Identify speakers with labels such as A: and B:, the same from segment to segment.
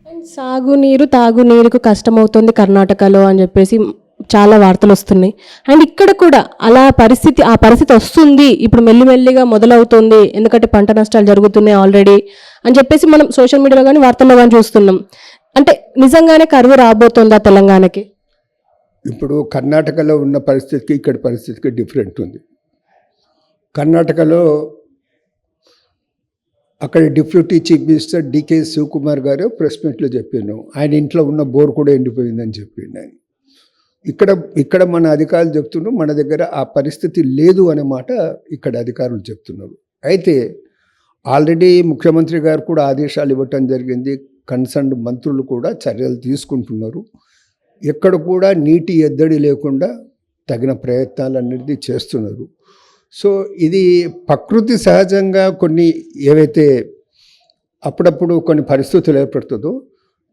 A: And సాగునీరు, తాగునీరుకు కష్టమవుతుంది కర్ణాటకలో అని చెప్పేసి చాలా వార్తలు వస్తున్నాయి. అండ్ ఇక్కడ కూడా ఆ పరిస్థితి వస్తుంది, ఇప్పుడు మెల్లిమెల్లిగా మొదలవుతుంది, ఎందుకంటే పంట నష్టాలు జరుగుతున్నాయి ఆల్రెడీ అని చెప్పేసి మనం సోషల్ మీడియాలో కానీ వార్తల్లో కానీ చూస్తున్నాం. అంటే నిజంగానే కరువు రాబోతుందా తెలంగాణకి?
B: ఇప్పుడు కర్ణాటకలో ఉన్న పరిస్థితికి ఇక్కడ పరిస్థితికి డిఫరెంట్ ఉంది. కర్ణాటకలో అక్కడ deputy chief minister DK Shivakumar గారు ప్రెస్ మీట్లో చెప్పాను, ఆయన ఇంట్లో ఉన్న బోర్ కూడా ఎండిపోయిందని చెప్పిండు ఆయన. ఇక్కడ మన అధికారులు చెప్తున్నారు, మన దగ్గర ఆ పరిస్థితి లేదు అనే మాట ఇక్కడ అధికారులు చెప్తున్నారు. అయితే ఆల్రెడీ ముఖ్యమంత్రి గారు కూడా ఆదేశాలు ఇవ్వటం జరిగింది, కన్సర్న్ మంత్రులు కూడా చర్యలు తీసుకుంటున్నారు. ఎక్కడ కూడా నీటి ఎద్దడి లేకుండా తగిన ప్రయత్నాలు అనేది చేస్తున్నారు. సో ఇది ప్రకృతి సహజంగా కొన్ని ఏవైతే అప్పుడప్పుడు కొన్ని పరిస్థితులు ఏర్పడుతుందో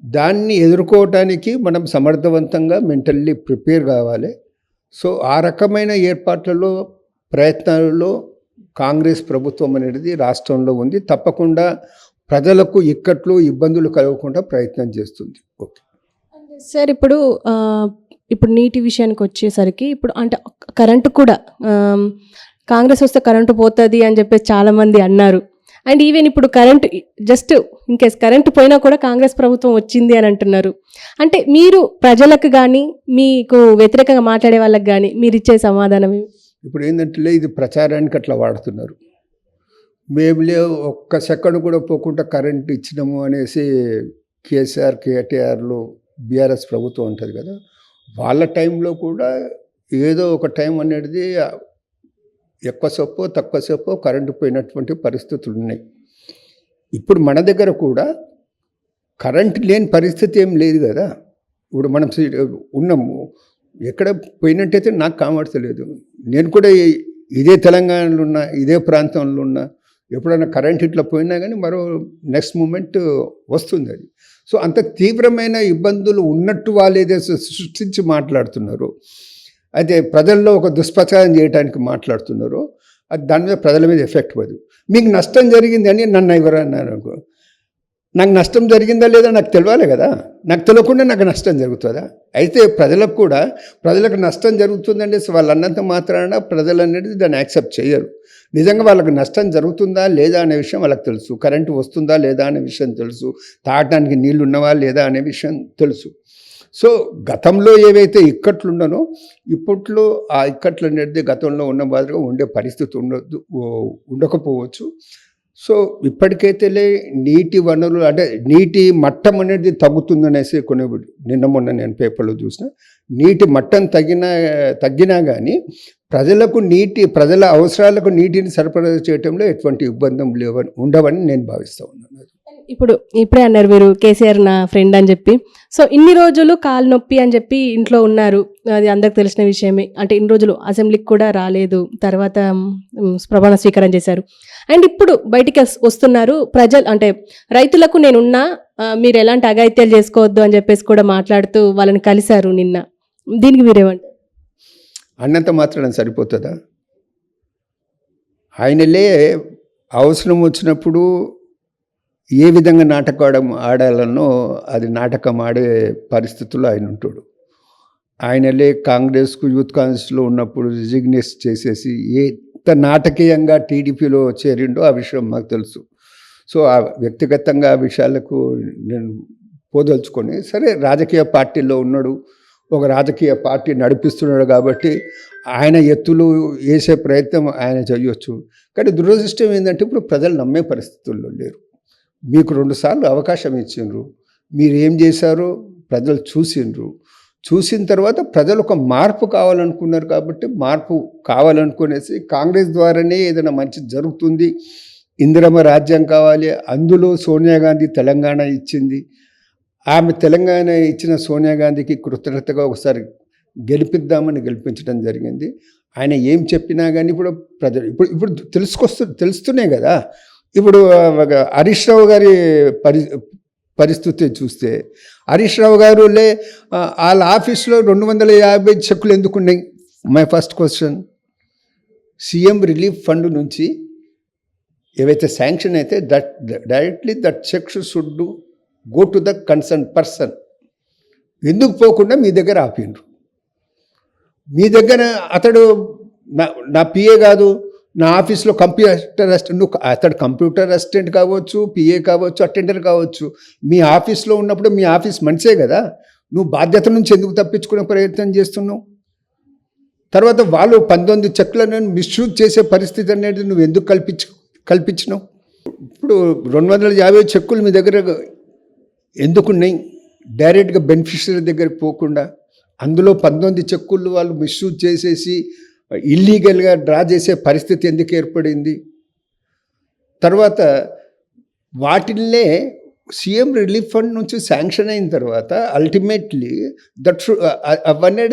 B: దాన్ని ఎదుర్కోవటానికి మనం సమర్థవంతంగా మెంటల్లీ ప్రిపేర్ కావాలి. సో ఆ రకమైన ఏర్పాట్లలో ప్రయత్నాలలో కాంగ్రెస్ ప్రభుత్వం అనేది రాష్ట్రంలో ఉంది. తప్పకుండా ప్రజలకు ఇక్కట్లు ఇబ్బందులు కలగకుండా ప్రయత్నం చేస్తుంది. ఓకే
A: సార్, ఇప్పుడు నీటి విషయానికి వచ్చేసరికి ఇప్పుడు అంటే కరెంటు కూడా కాంగ్రెస్ వస్తే కరెంటు పోతుంది అని చెప్పేసి చాలామంది అన్నారు. అండ్ ఈవెన్ ఇప్పుడు current just in case current పోయినా కూడా కాంగ్రెస్ ప్రభుత్వం వచ్చింది అని అంటున్నారు. అంటే మీరు ప్రజలకు కానీ మీకు వ్యతిరేకంగా మాట్లాడే వాళ్ళకి కానీ మీరు ఇచ్చే సమాధానం?
B: ఇప్పుడు ఏంటంటే ఇది ప్రచారానికి అట్లా వాడుతున్నారు. మేము ఒక్క సెకండ్ కూడా పోకుండా కరెంటు ఇచ్చినాము అనేసి కేసీఆర్ కేటీఆర్లు బీఆర్ఎస్ ప్రభుత్వం ఉంటుంది కదా, వాళ్ళ టైంలో కూడా ఏదో ఒక టైం అనేది ఎక్కువసేపో తక్కువసేపో కరెంటు పోయినటువంటి పరిస్థితులు ఉన్నాయి. ఇప్పుడు మన దగ్గర కూడా కరెంటు లేని పరిస్థితి ఏం లేదు కదా. ఇప్పుడు మనం ఉన్నాము, ఎక్కడ పోయినట్టయితే నాకు కామర్చలేదు. నేను కూడా ఇదే తెలంగాణలో ఉన్నా, ఇదే ప్రాంతంలో ఉన్నా, ఎప్పుడైనా కరెంట్ ఇట్లా పోయినా కానీ మరో నెక్స్ట్ మూమెంట్ వస్తుంది అది. సో అంత తీవ్రమైన ఇబ్బందులు ఉన్నట్టు వాళ్ళు ఏదైతే సృష్టించి మాట్లాడుతున్నారో, అయితే ప్రజల్లో ఒక దుష్ప్రచారం చేయడానికి మాట్లాడుతున్నారో, అది దాని మీద ప్రజల మీద ఎఫెక్ట్ పడదు. మీకు నష్టం జరిగింది అని నన్ను ఎవరన్నారు అనుకో, నాకు నష్టం జరిగిందా లేదా నాకు తెలియాలి కదా. నాకు తెలియకుండా నాకు నష్టం జరుగుతుందా? అయితే ప్రజలకు నష్టం జరుగుతుందంటే వాళ్ళు అన్నంత మాత్రాన ప్రజలు అనేది దాన్ని యాక్సెప్ట్ చేయరు. నిజంగా వాళ్ళకి నష్టం జరుగుతుందా లేదా అనే విషయం వాళ్ళకి తెలుసు, కరెంటు వస్తుందా లేదా అనే విషయం తెలుసు, తాగడానికి నీళ్ళు ఉన్నవా లేదా అనే విషయం తెలుసు. సో గతంలో ఏవైతే ఇక్కట్లు ఉండనో ఇప్పట్లో ఆ ఇక్కట్లు అనేది గతంలో ఉన్న మాదిరిగా ఉండే పరిస్థితి ఉండకపోవచ్చు. సో ఇప్పటికైతే నీటి వనరులు అంటే నీటి మట్టం అనేది తగ్గుతుందనేసి కొన్ని మొన్న నేను పేపర్లో చూసిన, నీటి మట్టం తగ్గినా కానీ ప్రజల అవసరాలకు నీటిని సరఫరా చేయడంలో ఎటువంటి ఇబ్బందులు ఉండవని నేను భావిస్తూ ఉన్నాను.
A: ఇప్పుడే అన్నారు మీరు కేసీఆర్ నా ఫ్రెండ్ అని చెప్పి. సో ఇన్ని రోజులు కాలు నొప్పి అని చెప్పి ఇంట్లో ఉన్నారు, అది అందరికి తెలిసిన విషయమే. అంటే ఇన్ని రోజులు అసెంబ్లీకి కూడా రాలేదు, తర్వాత ప్రమాణ స్వీకారం చేశారు. అండ్ ఇప్పుడు బయటికి వస్తున్నారు, అంటే రైతులకు నేనున్నా, మీరు ఎలాంటి అఘాయిత్యాలు చేసుకోవద్దు అని చెప్పేసి కూడా మాట్లాడుతూ వాళ్ళని కలిశారు నిన్న. దీనికి మీరేమంటారు?
B: అన్నంత మాత్రం సరిపోతుందా? ఆయనలే అవసరం వచ్చినప్పుడు ఏ విధంగా నాటకం ఆడాలనో అది నాటకం ఆడే పరిస్థితుల్లో ఆయన ఉంటాడు. ఆయనలే కాంగ్రెస్కు యూత్ కాంగ్రెస్లో ఉన్నప్పుడు రిజిగ్నేస్ చేసేసి ఎంత నాటకీయంగా టీడీపీలో చేరిండో ఆ విషయం మాకు తెలుసు. సో ఆ వ్యక్తిగతంగా ఆ విషయాలకు నేను పోదలుచుకొని, సరే రాజకీయ పార్టీలో ఉన్నాడు, ఒక రాజకీయ పార్టీ నడిపిస్తున్నాడు కాబట్టి ఆయన ఎత్తులు వేసే ప్రయత్నం ఆయన చేయొచ్చు. కానీ దురదృష్టం ఏంటంటే ఇప్పుడు ప్రజలు నమ్మే పరిస్థితుల్లో లేరు. మీకు 2 సార్లు అవకాశం ఇచ్చిండ్రు, మీరు ఏం చేశారో ప్రజలు చూసిన తర్వాత ప్రజలు ఒక మార్పు కావాలనుకున్నారు కాబట్టి మార్పు కావాలనుకునేసి కాంగ్రెస్ ద్వారానే ఏదైనా మంచి జరుగుతుంది, ఇందిరమ్మ రాజ్యం కావాలి, అందులో సోనియా గాంధీ తెలంగాణ ఇచ్చింది, ఆమె తెలంగాణ ఇచ్చిన సోనియా గాంధీకి కృతజ్ఞతగా ఒకసారి గెలిపిద్దామని గెలిపించడం జరిగింది. ఆయన ఏం చెప్పినా కానీ ఇప్పుడు ప్రజలు ఇప్పుడు తెలుస్తున్నాయి కదా. ఇప్పుడు హరీష్ రావు గారి పరిస్థితి చూస్తే, హరీష్ రావు గారు వాళ్ళ ఆఫీస్లో 250 చెక్కులు ఎందుకున్నాయి? My first question. CM relief fund నుంచి ఏవైతే శాంక్షన్ అయితే directly that cheques should go to the concern person. ఎందుకు పోకుండా మీ దగ్గర ఆపిండ్రు? మీ దగ్గర అతడు నా పిఏ కాదు, నా ఆఫీస్లో కంప్యూటర్ అసిస్టెంట్, అతడు కంప్యూటర్ అసిస్టెంట్ కావచ్చు, పిఏ కావచ్చు, అటెండర్ కావచ్చు. మీ ఆఫీస్లో ఉన్నప్పుడు మీ ఆఫీస్ మనిషే కదా, నువ్వు బాధ్యత నుంచి ఎందుకు తప్పించుకునే ప్రయత్నం చేస్తున్నావు? తర్వాత వాళ్ళు 19 చెక్లను మిస్యూజ్ చేసే పరిస్థితి అనేది నువ్వు ఎందుకు కల్పించినావు? ఇప్పుడు 250 చెక్కులు మీ దగ్గర ఎందుకున్నాయి? డైరెక్ట్గా బెనిఫిషియరీ దగ్గరికి పోకుండా అందులో 19 చెక్కులు వాళ్ళు మిస్యూజ్ చేసేసి ఇల్లీగల్గా డ్రా చేసే పరిస్థితి ఎందుకు ఏర్పడింది? తర్వాత వాటిల్నే సీఎం రిలీఫ్ ఫండ్ నుంచి శాంక్షన్ అయిన తర్వాత అల్టిమేట్లీ అవన్నీ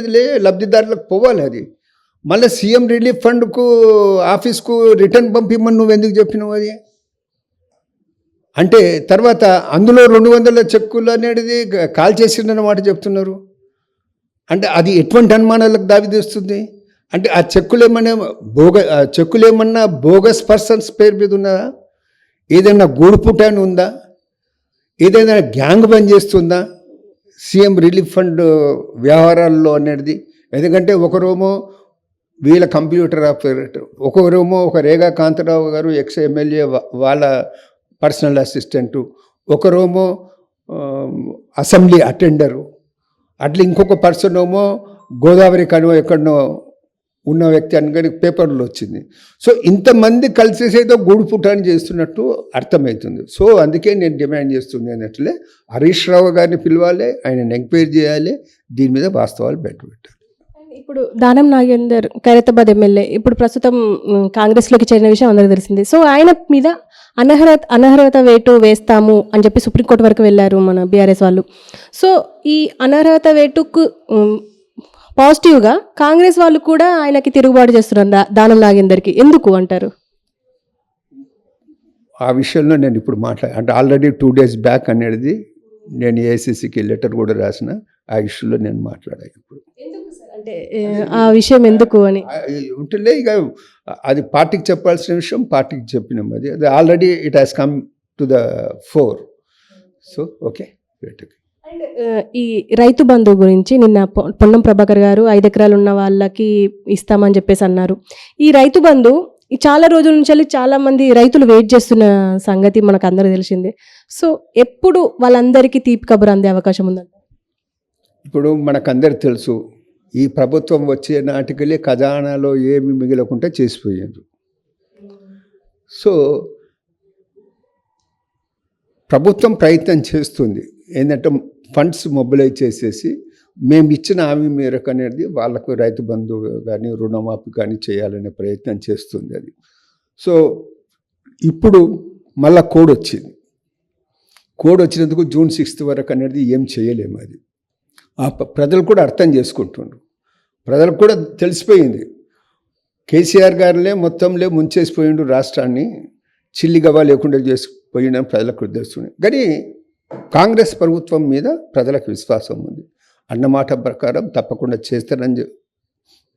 B: లబ్ధిదారులకు పోవాలి. అది మళ్ళీ సీఎం రిలీఫ్ ఫండ్కు ఆఫీస్కు రిటర్న్ పంపిమ్మని నువ్వు ఎందుకు చెప్పినావు? అది అంటే తర్వాత అందులో 200 చెక్కులు అనేది కాల్ చేసిందన్నమాట చెప్తున్నారు. అంటే అది ఎటువంటి అనుమానాలకు దావితీస్తుంది? అంటే ఆ చెక్కులు ఏమన్నా బోగస్ పర్సన్స్ పేరు మీద ఉన్నదా? ఏదైనా గూడుపుటాని ఉందా? ఏదైనా గ్యాంగ్ పనిచేస్తుందా సీఎం రిలీఫ్ ఫండ్ వ్యవహారాల్లో అనేది? ఎందుకంటే ఒకరేమో వీళ్ళ కంప్యూటర్ ఆపరేటర్, ఒకరేమో ఒక రేగా కాంతారావు గారు ఎక్స్ ఎమ్మెల్యే వాళ్ళ పర్సనల్ అసిస్టెంటు, ఒకరేమో అసెంబ్లీ అటెండరు, అట్లా ఇంకొక పర్సన్ ఏమో గోదావరి కనువ ఎక్కడనో ఉన్న వ్యక్తి అని పేపర్లో వచ్చింది. సో ఇంతమంది కలిసేసి ఏదో గూడు పుటాన్ని చేస్తున్నట్టు అర్థమవుతుంది. సో అందుకే నేను డిమాండ్ చేస్తుంది అన్నట్లే హరీష్ రావు గారిని పిలవాలి, ఆయన ఎంక్వైరీ చేయాలి, దీని మీద వాస్తవాలు పెట్టాలి.
A: ఇప్పుడు దానం నాగేందర్ ఖైరతాబాద్ ఎమ్మెల్యే ఇప్పుడు ప్రస్తుతం కాంగ్రెస్లోకి చేరిన విషయం అందరికీ తెలిసింది. సో ఆయన మీద అనర్హత వేటు వేస్తాము అని చెప్పి సుప్రీంకోర్టు వరకు వెళ్ళారు మన బీఆర్ఎస్ వాళ్ళు. సో ఈ అనర్హత వేటుకు పాజిటివ్గా కాంగ్రెస్ వాళ్ళు కూడా ఆయనకి తిరుగుబాటు చేస్తున్నారు దానం నాగేందర్కి. ఎందుకు అంటారు?
B: ఆ విషయంలో నేను ఇప్పుడు అంటే ఆల్రెడీ 2 days బ్యాక్ అనేది నేను ఏఐసిసికి లెటర్ కూడా రాసిన. ఆ ఇష్యూలో నేను మాట్లాడాను. ఇప్పుడు
A: అంటే ఆ విషయం ఎందుకు అని
B: ఉంటుండే, ఇక అది పార్టీకి చెప్పాల్సిన విషయం పార్టీకి చెప్పినాం. అది already it has come to the four. So okay.
A: And ఈ రైతు బంధు గురించి నిన్న పొన్నం ప్రభాకర్ గారు 5 ఎకరాలు ఉన్న వాళ్ళకి ఇస్తామని చెప్పేసి అన్నారు. ఈ రైతు బంధు చాలా రోజుల నుంచి చాలా మంది రైతులు వెయిట్ చేస్తున్న సంగతి మనకు అందరికీ తెలిసిందే. సో ఎప్పుడు వాళ్ళందరికీ తీపి కబురు అందే అవకాశం ఉందంట?
B: ఇప్పుడు మనకందరికి తెలుసు, ఈ ప్రభుత్వం వచ్చే నాటికెళ్ళి ఖజానాలో ఏమి మిగలకుండా చేసిపోయారు. సో ప్రభుత్వం ప్రయత్నం చేస్తుంది ఏంటంటే ఫండ్స్ మొబిలైజ్ చేసేసి మేము ఇచ్చిన హామీ మేరకు అనేది వాళ్ళకు రైతు బంధు కానీ రుణమాఫీ కానీ చేయాలనే ప్రయత్నం చేస్తుంది అది. సో ఇప్పుడు మళ్ళా కోడ్ వచ్చినందుకు June 6th వరకు అనేది ఏం చేయలేము. అది ప్రజలు కూడా అర్థం చేసుకుంటున్నారు. ప్రజలకు కూడా తెలిసిపోయింది, కేసీఆర్ గారులే మొత్తంలో ముంచేసిపోయిండు రాష్ట్రాన్ని, చిల్లిగవ్వ లేకుండా చేసిపోయిన ప్రజలకు తెలుస్తుంది. కానీ కాంగ్రెస్ ప్రభుత్వం మీద ప్రజలకు విశ్వాసం ఉంది. అన్నమాట ప్రకారం తప్పకుండా చేస్తారని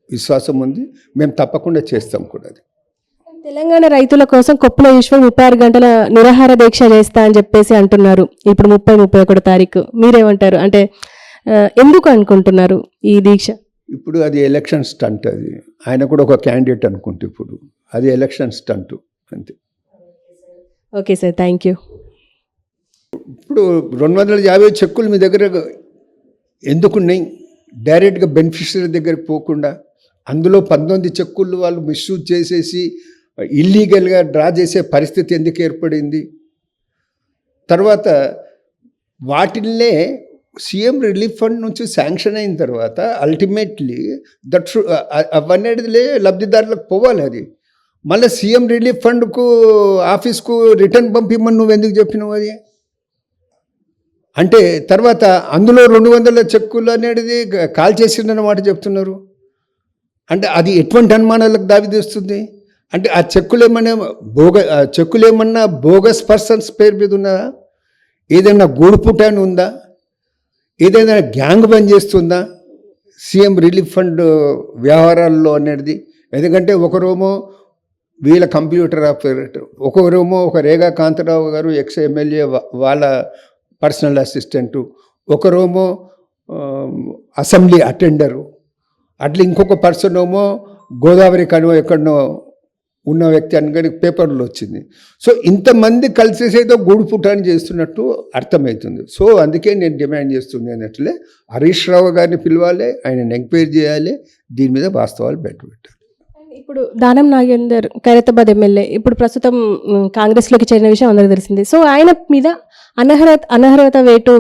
B: విశ్వాసం ఉంది. మేము తప్పకుండా చేస్తాం కూడా. అది
A: తెలంగాణ రైతుల కోసం కొప్పుల ఈశ్వర్ 36 గంటల నిరాహార దీక్ష చేస్తా అని చెప్పేసి అంటున్నారు. ఇప్పుడు 30-31 తారీఖు మీరేమంటారు? అంటే ఎందుకు అనుకుంటున్నారు ఈ దీక్ష?
B: ఇప్పుడు అది ఎలక్షన్ స్టంట్. అది ఆయన కూడా ఒక క్యాండిడేట్ అనుకుంటే ఇప్పుడు అది ఎలక్షన్ స్టంట్ అంతే.
A: Okay sir, thank you.
B: ఇప్పుడు 250 చెక్కులు మీ దగ్గర ఎందుకున్నాయి? డైరెక్ట్గా బెనిఫిషియరీ దగ్గరికి పోకుండా అందులో 19 చెక్కులు వాళ్ళు మిస్యూజ్ చేసేసి ఇల్లీగల్గా డ్రా చేసే పరిస్థితి ఎందుకు ఏర్పడింది? తర్వాత వాటిల్నే సీఎం రిలీఫ్ ఫండ్ నుంచి శాంక్షన్ అయిన తర్వాత అల్టిమేట్లీ అవన్నీ లబ్ధిదారులకు పోవాలి. అది మళ్ళీ సీఎం రిలీఫ్ ఫండ్కు ఆఫీస్కు రిటర్న్ పంపిమ్మని నువ్వు ఎందుకు చెప్పినావు? అది అంటే తర్వాత అందులో 200 చెక్కులు అనేది కాల్ చేసిందన్నమాట చెప్తున్నారు. అంటే అది ఎటువంటి అనుమానాలకు దావితీస్తుంది? అంటే ఆ చెక్కులు ఏమన్నా బోగస్ పర్సన్స్ పేరు మీద ఉన్నదా? ఏదైనా గూడుపుటాని ఉందా? ఏదైనా గ్యాంగ్ పనిచేస్తుందా సీఎం రిలీఫ్ ఫండ్ వ్యవహారాల్లో అనేది? ఎందుకంటే ఒకరేమో వీళ్ళ కంప్యూటర్ ఆపరేటర్, ఒకరేమో ఒక రేగా కాంతారావు గారు ఎక్స్ ఎమ్మెల్యే వాళ్ళ పర్సనల్ అసిస్టెంటు, ఒకరేమో అసెంబ్లీ అటెండరు, అట్లా ఇంకొక పర్సన్ ఏమో గోదావరి కనువ ఎక్కడనో ఉన్న వ్యక్తి అని పేపర్లో వచ్చింది. సో ఇంతమంది కలిసేసి ఏదో గూడుపుటాన్ని చేస్తున్నట్టు అర్థమవుతుంది. సో అందుకే నేను డిమాండ్ చేస్తుంది అన్నట్లే హరీష్ రావు గారిని పిలవాలి, ఆయన ఎంక్వైరీ చేయాలి, దీని మీద వాస్తవాలు బయటపెట్టాలి.
A: ఇప్పుడు దానం నాగేందర్ ఖైరతాబాద్ ఎమ్మెల్యే ఇప్పుడు ప్రస్తుతం కాంగ్రెస్లోకి చేరిన విషయం అందరికీ తెలిసింది. సో ఆయన మీద అనర్హత వేటు